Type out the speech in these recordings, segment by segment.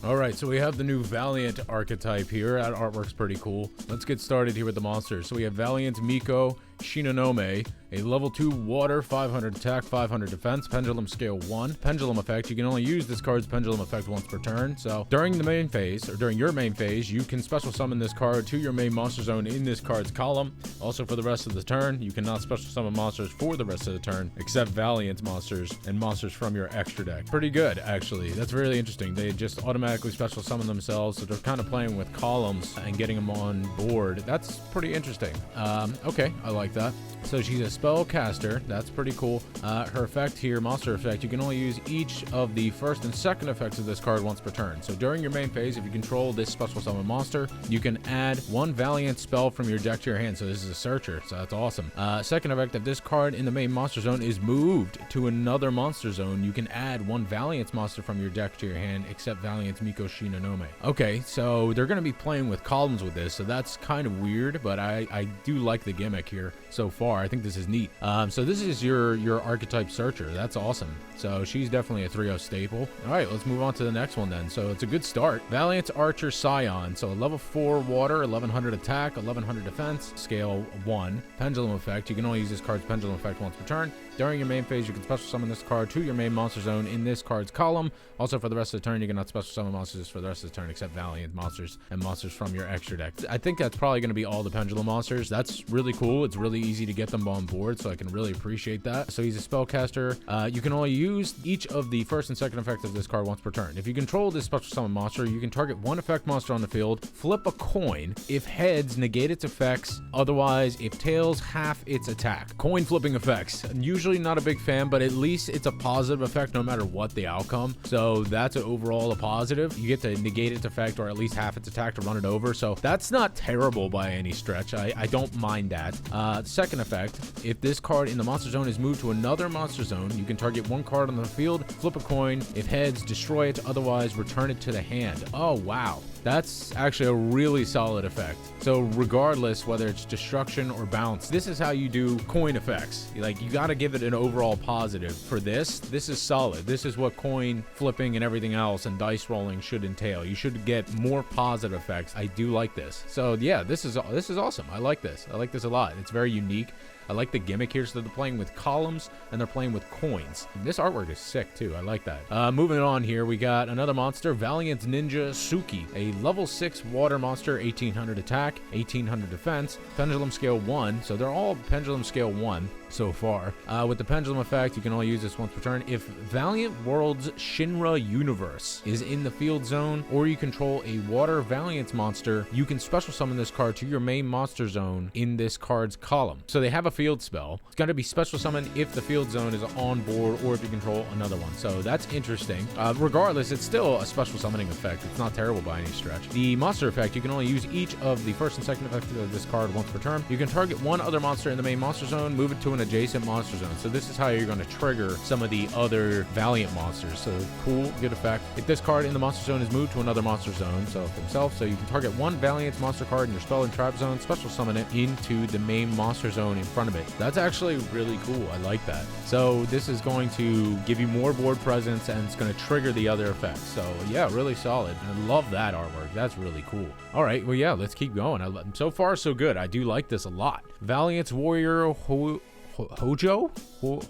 All right, so we have the new Valiant archetype here. That artwork's pretty cool. Let's get started here with the monsters. So we have Valiant Miko Shinonome, a level 2 water, 500 attack, 500 defense, pendulum scale 1. Pendulum effect, you can only use this card's pendulum effect once per turn. So during the main phase, or during your main phase, you can special summon this card to your main monster zone in this card's column. Also for the rest of the turn, you cannot special summon monsters for the rest of the turn, except Valiant monsters and monsters from your extra deck. Pretty good, actually. That's really interesting. They just automatically special summon themselves, so they're kind of playing with columns and getting them on board. That's pretty interesting. Okay, I like that. So she's a spellcaster. That's pretty cool. Her effect here, monster effect, you can only use each of the first and second effects of this card once per turn. So during your main phase, if you control this special summon monster, you can add one Valiant spell from your deck to your hand. So this is a searcher, so that's awesome. Second effect, if this card in the main monster zone is moved to another monster zone, you can add one Valiant monster from your deck to your hand, except Valiant Miko Shinonome. Okay, so they're going to be playing with columns with this, so that's kind of weird, but I do like the gimmick here so far. I think this is neat. So this is your archetype searcher. That's awesome. So she's definitely a 3-0 staple. All right, let's move on to the next one then. So it's a good start. Valiant Archer Scion. So a level 4 water, 1100 attack, 1100 defense, scale 1. Pendulum effect. You can only use this card's pendulum effect once per turn. During your main phase, you can special summon this card to your main monster zone in this card's column. Also, for the rest of the turn, you cannot special summon monsters for the rest of the turn except Valiant monsters and monsters from your extra deck. I think that's probably going to be all the pendulum monsters. That's really cool. It's really easy to get them on board, so I can really appreciate that. So he's a spellcaster. You can only use each of the first and second effects of this card once per turn. If you control this special summon monster, you can target one effect monster on the field, flip a coin. If heads, negate its effects. Otherwise, if tails, half its attack. Coin flipping effects. Usually not a big fan, but at least it's a positive effect no matter what the outcome. So that's overall a positive. You get to negate its effect or at least half its attack to run it over. So that's not terrible by any stretch. I don't mind that. Second effect, if this card in the monster zone is moved to another monster zone, you can target one card on the field, flip a coin. If heads, destroy it. Otherwise, return it to the hand. Oh, wow. That's actually a really solid effect. So regardless whether it's destruction or bounce, this is how you do coin effects. Like, you got to give it an overall positive. For this is solid. This is what coin flipping and everything else and dice rolling should entail. You should get more positive effects. I do like this. So yeah, this is awesome. I like this. I like this a lot. It's very unique. I like the gimmick here. So they're playing with columns and they're playing with coins. This artwork is sick too. I like that. Moving on here, we got another monster, Valiant Ninja Suki, a level 6 water monster, 1800 attack, 1800 defense, pendulum scale 1. So they're all pendulum scale 1 so far. With the pendulum effect, you can only use this once per turn. If Valiant World's Shinra Universe is in the field zone, or you control a water Valiant monster, you can special summon this card to your main monster zone in this card's column. So they have a field spell. It's going to be special summoned if the field zone is on board or if you control another one. So that's interesting. Regardless, it's still a special summoning effect. It's not terrible by any stretch. The monster effect, you can only use each of the first and second effects of this card once per turn. You can target one other monster in the main monster zone, move it to an adjacent monster zone. So this is how you're going to trigger some of the other Valiant monsters. So cool, good effect. If this card in the monster zone is moved to another monster zone, so himself, so you can target one Valiant monster card in your spell and trap zone, special summon it into the main monster zone in front of it. That's actually really cool. I like that. So this is going to give you more board presence and it's going to trigger the other effects. So yeah, really solid. I love that artwork. That's really cool. All right, well, yeah, let's keep going. So far, so good. I do like this a lot. Valiant Warrior Hojo?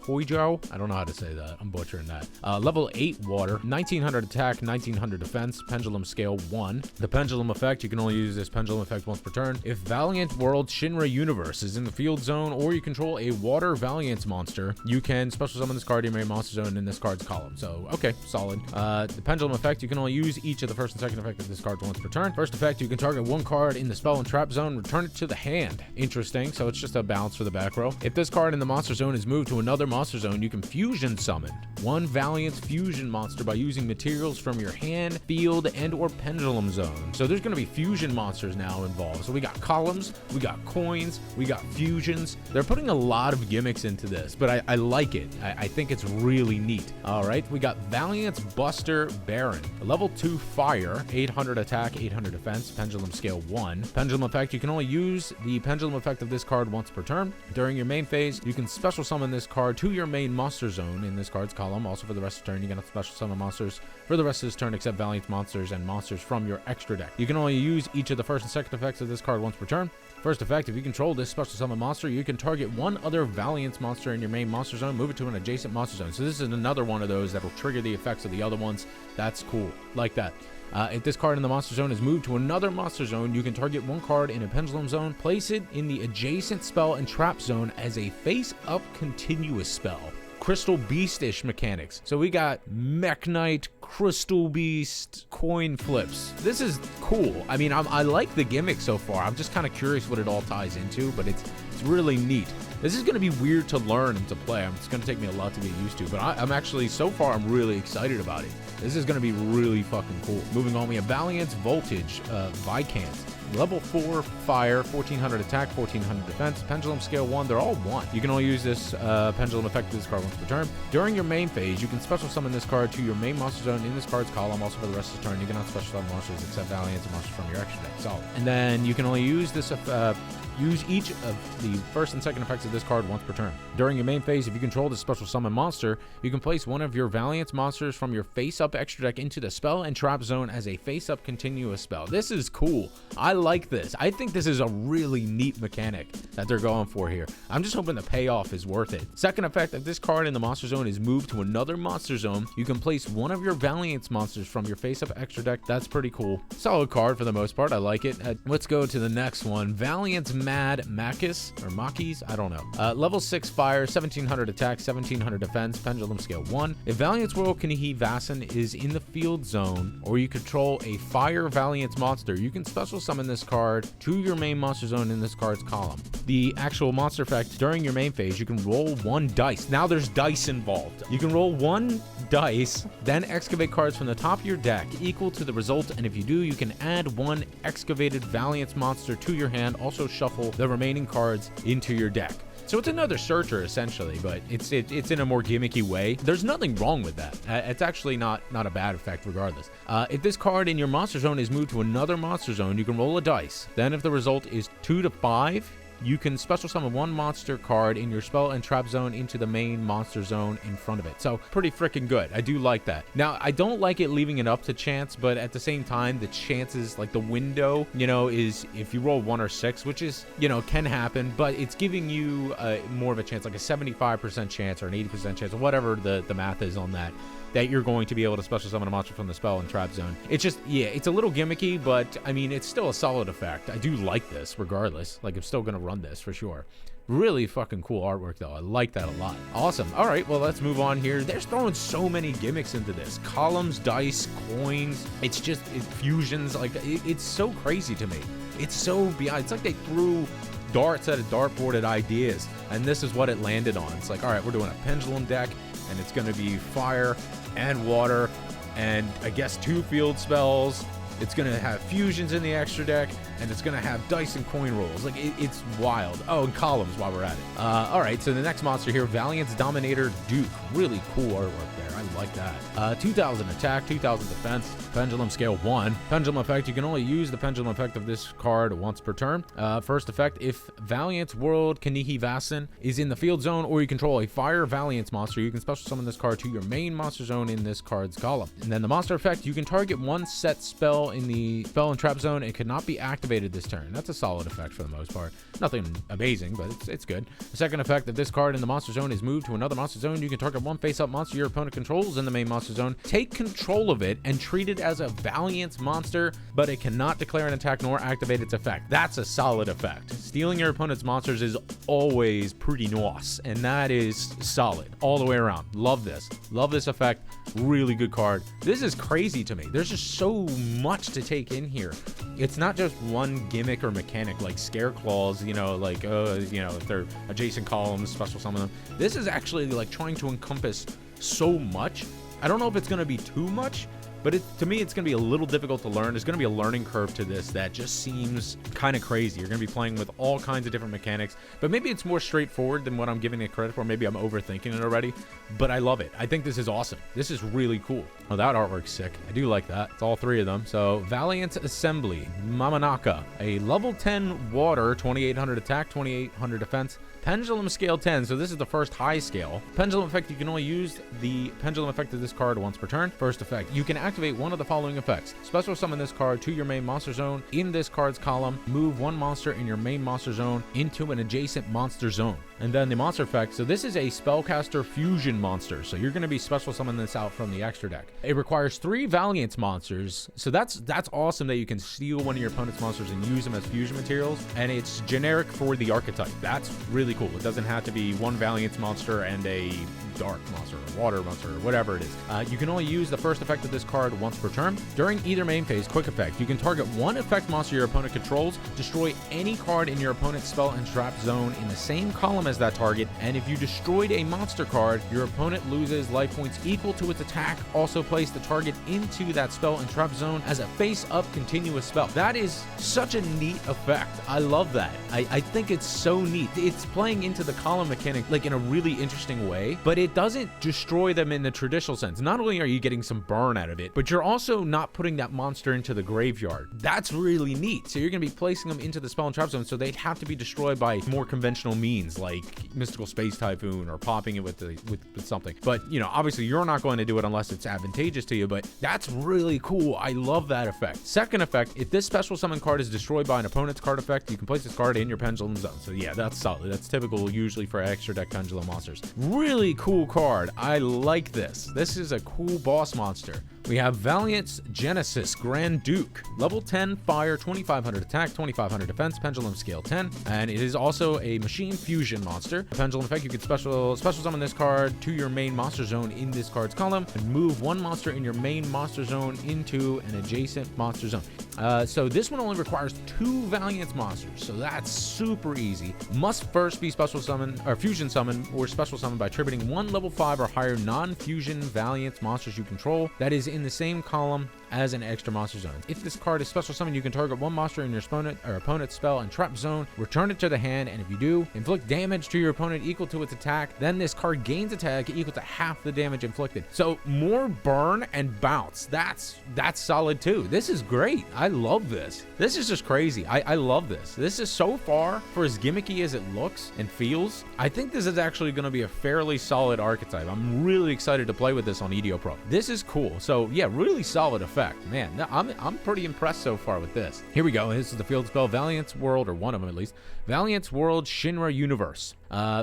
Hojo? I don't know how to say that. I'm butchering that. Level 8 water, 1900 attack, 1900 defense, pendulum scale 1. The pendulum effect, you can only use this pendulum effect once per turn. If Valiant World Shinra Universe is in the field zone or you control a water Valiant monster, you can special summon this card in your main monster zone in this card's column. So, okay, solid. The pendulum effect, you can only use each of the first and second effect of this card once per turn. First effect, you can target one card in the spell and trap zone, return it to the hand. Interesting. So it's just a bounce for the back row. If this card in the monster zone is moved to another monster zone, you can fusion summon one Valiant fusion monster by using materials from your hand, field, and or pendulum zone. So there's going to be fusion monsters now involved. So we got columns, we got coins, we got fusions. They're putting a lot of gimmicks into this, but I like it. I think it's really neat. All right, we got Valiant Buster Baron, a level 2 fire, 800 attack, 800 defense, pendulum scale 1. Pendulum effect, you can only use the pendulum effect of this card once per turn. During your main phase, phase, you can special summon this card to your main monster zone in this card's column. Also for the rest of the turn, you can special summon monsters for the rest of this turn except Valiant monsters and monsters from your extra deck. You can only use each of the first and second effects of this card once per turn. First effect, if you control this special summon monster, you can target one other Valiant monster in your main monster zone, move it to an adjacent monster zone. So this is another one of those that will trigger the effects of the other ones. That's cool. Like that. If this card in the monster zone is moved to another monster zone, you can target one card in a pendulum zone, place it in the adjacent spell and trap zone as a face-up continuous spell. Crystal Beast-ish mechanics. So we got Mech Knight, Crystal Beast, coin flips. This is cool. I mean, I like the gimmick so far. I'm just kind of curious what it all ties into, but it's really neat. This is going to be weird to learn and to play. It's going to take me a lot to get used to, but I'm actually, so far, I'm really excited about it. This is going to be really fucking cool. Moving on, we have Valiant's Voltage, Viscant. Level 4 fire, 1400 attack, 1400 defense, pendulum scale 1. They're all 1. You can only use this pendulum effect to this card once per turn. During your main phase, you can special summon this card to your main monster zone in this card's column. Also for the rest of the turn, you cannot special summon monsters except Valiants and monsters from your extra deck. Solid. And then you can only use this use each of the first and second effects of this card once per turn. During your main phase, if you control the special summon monster, you can place one of your Valiant monsters from your face-up extra deck into the spell and trap zone as a face-up continuous spell. This is cool. I like this. I think this is a really neat mechanic that they're going for here. I'm just hoping the payoff is worth it. Second effect, if this card in the monster zone is moved to another monster zone, you can place one of your Valiant monsters from your face-up extra deck. That's pretty cool. Solid card for the most part. I like it. Let's go to the next one. Valiant's Mad Makus or Makis, I don't know. Level 6 fire, 1700 attack, 1700 defense, pendulum scale 1. If Valiant's Royal Kanihi Vasan is in the field zone, or you control a fire Valiant monster, you can special summon this card to your main monster zone in this card's column. The actual monster effect, during your main phase, you can roll 1 dice. Now there's dice involved. You can roll 1 dice, then excavate cards from the top of your deck equal to the result, and if you do, you can add 1 excavated Valiant monster to your hand. Also shuffle the remaining cards into your deck. So it's another searcher essentially, but it's in a more gimmicky way. There's nothing wrong with that. It's actually not a bad effect regardless. If this card in your monster zone is moved to another monster zone, you can roll a dice. Then if the result is 2 to 5, you can special summon 1 monster card in your spell and trap zone into the main monster zone in front of it. So pretty freaking good. I do like that. Now, I don't like it leaving it up to chance, but at the same time, the chances, like the window, is if you roll 1 or 6, which is, can happen, but it's giving you more of a chance, like a 75% chance or an 80% chance or whatever the math is on that you're going to be able to special summon a monster from the spell and trap zone. It's just, yeah, it's a little gimmicky, but I mean, it's still a solid effect. I do like this regardless. Like, I'm still going to run this for sure. Really fucking cool artwork though. I like that a lot. Awesome. All right, well, let's move on here. They're throwing so many gimmicks into this. Columns, dice, coins. It's just fusions. Like, it's so crazy to me. It's so beyond. It's like they threw darts at a dartboard at ideas, and this is what it landed on. It's like, all right, we're doing a pendulum deck, and it's going to be fire and water, and I guess 2 field spells. It's going to have fusions in the extra deck, and it's going to have dice and coin rolls. Like, it's wild. Oh, and columns while we're at it. All right, so the next monster here, Valiant's Dominator Duke. Really cool artwork there. I like that. 2000 attack, 2000 defense, pendulum scale 1. Pendulum effect, you can only use the pendulum effect of this card once per turn. First effect, if Valiant's World Kanihi Vasan is in the field zone, or you control a fire Valiant monster, you can special summon this card to your main monster zone in this card's column. And then the monster effect, you can target 1 set spell in the spell and trap zone. It cannot be activated this turn. That's a solid effect for the most part. Nothing amazing, but it's good. The second effect, if this card in the monster zone is moved to another monster zone, you can target 1 face-up monster your opponent controls in the main monster zone, take control of it, and treat it as a Valiant monster, but it cannot declare an attack nor activate its effect. That's a solid effect. Stealing your opponent's monsters is always pretty nice, and that is solid all the way around. Love this. Love this effect. Really good card. This is crazy to me. There's just so much to take in here. It's not just one gimmick or mechanic like scare claws, if they're adjacent columns, special summon them. This is actually like trying to encompass so much. I don't know if it's going to be too much, but to me, it's going to be a little difficult to learn. There's going to be a learning curve to this that just seems kind of crazy. You're going to be playing with all kinds of different mechanics, but maybe it's more straightforward than what I'm giving it credit for. Maybe I'm overthinking it already, but I love it. I think this is awesome. This is really cool. Oh, that artwork's sick. I do like that. It's all 3 of them. So Valiant Assembly, Mamanaka, a level 10 water, 2800 attack, 2800 defense, Pendulum scale 10, so this is the first high scale. Pendulum effect, you can only use the pendulum effect of this card once per turn. First effect, you can activate one of the following effects. Special summon this card to your main monster zone. In this card's column, move one monster in your main monster zone into an adjacent monster zone. And then the monster effect, so this is a spellcaster fusion monster, so you're going to be special summoning this out from the extra deck. It requires 3 Valiant monsters, so that's awesome that you can steal one of your opponent's monsters and use them as fusion materials, and it's generic for the archetype. That's really cool. It doesn't have to be one Valiant monster and a dark monster or water monster or whatever it is. You can only use the first effect of this card once per turn. During either main phase, quick effect, you can target one effect monster your opponent controls, destroy any card in your opponent's spell and trap zone in the same column as that target, and if you destroyed a monster card, your opponent loses life points equal to its attack. Also place the target into that spell and trap zone as a face-up continuous spell. That is such a neat effect. I love that. I think it's so neat. It's playing into the column mechanic like in a really interesting way, but it doesn't destroy them in the traditional sense. Not only are you getting some burn out of it, but you're also not putting that monster into the graveyard. That's really neat. So you're going to be placing them into the spell and trap zone, so they'd have to be destroyed by more conventional means like Mystical Space Typhoon or popping it with something. But, you know, obviously you're not going to do it unless it's advantageous to you, but that's really cool. I love that effect. Second effect, if this special summon card is destroyed by an opponent's card effect, you can place this card in your pendulum zone. So yeah, that's solid. That's typical usually for extra deck pendulum monsters. Really cool card. I like this. This is a cool boss monster. We have Valiant's Genesis Grand Duke, level 10 fire, 2500 attack, 2500 defense, pendulum scale 10, and it is also a machine fusion monster. A pendulum effect, you can special summon this card to your main monster zone in this card's column and move one monster in your main monster zone into an adjacent monster zone. So this one only requires 2 Valiant monsters, so that's super easy. Must first be special summon or fusion summon or special summon by tributing 1 level 5 or higher non-fusion Valiant monsters you control that is in the same column as an extra monster zone. If this card is special summoned, you can target one monster in your opponent's spell and trap zone, return it to the hand, and if you do, inflict damage to your opponent equal to its attack. Then this card gains attack equal to half the damage inflicted. So more burn and bounce. That's solid too. This is great. I love this. This is just crazy. I love this. This is so far, for as gimmicky as it looks and feels, I think this is actually going to be a fairly solid archetype. I'm really excited to play with this on EDO Pro. This is cool. So yeah, really solid effect. Man, I'm pretty impressed so far with this. Here we go. This is the field spell Valiant's World, or one of them at least. Valiant's World Shinra Universe.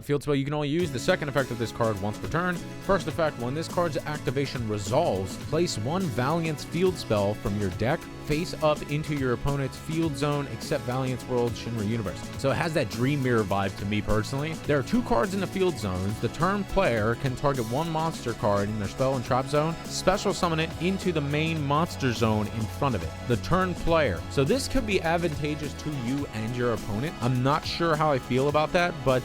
Field spell, you can only use the second effect of this card once per turn. First effect, when this card's activation resolves, place one Valiant's field spell from your deck face up into your opponent's field zone except Valiant's World Shinra Universe. So it has that Dream Mirror vibe to me personally. There are 2 cards in the field zones. The turn player can target one monster card in their spell and trap zone, special summon it into the main monster zone in front of it. The turn player. So this could be advantageous to you and your opponent. I'm not sure how I feel about that, but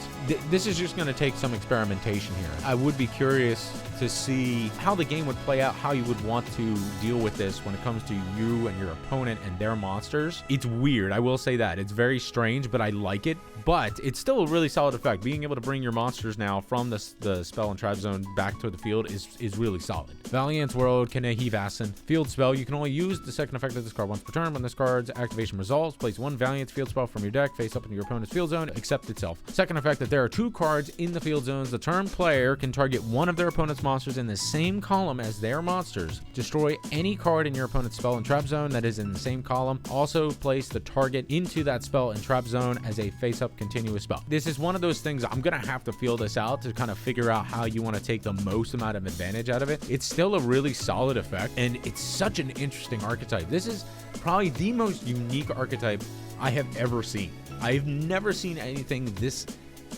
this is just going to take some experimentation here. I would be curious to see how the game would play out, how you would want to deal with this when it comes to you and your opponent and their monsters. It's weird, I will say that. It's very strange, but I like it. But it's still a really solid effect. Being able to bring your monsters now from the spell and trap zone back to the field is really solid. Valiant's World Kanehi Vasan. Field spell, you can only use the second effect of this card once per turn. When this card's activation resolves, place one Valiant field spell from your deck face up into your opponent's field zone, except itself. Second effect, that there are 2 cards in the field zones. The turn player can target one of their opponent's monsters in the same column as their monsters. Destroy any card in your opponent's spell and trap zone that is in the same column. Also place the target into that spell and trap zone as a face-up continuous spell. This is one of those things I'm gonna have to feel this out to kind of figure out how you want to take the most amount of advantage out of it. It's still a really solid effect, and it's such an interesting archetype. This is probably the most unique archetype I have ever seen. I've never seen anything this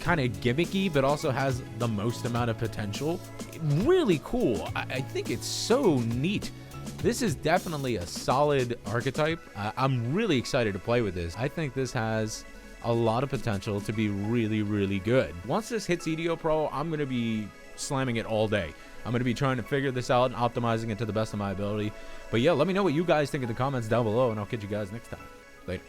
kind of gimmicky, but also has the most amount of potential. Really cool. I think it's so neat. This is definitely a solid archetype. I'm really excited to play with this. I think this has a lot of potential to be really, really good. Once this hits EDO Pro, I'm going to be slamming it all day. I'm going to be trying to figure this out and optimizing it to the best of my ability. But yeah, let me know what you guys think in the comments down below, and I'll catch you guys next time. Later.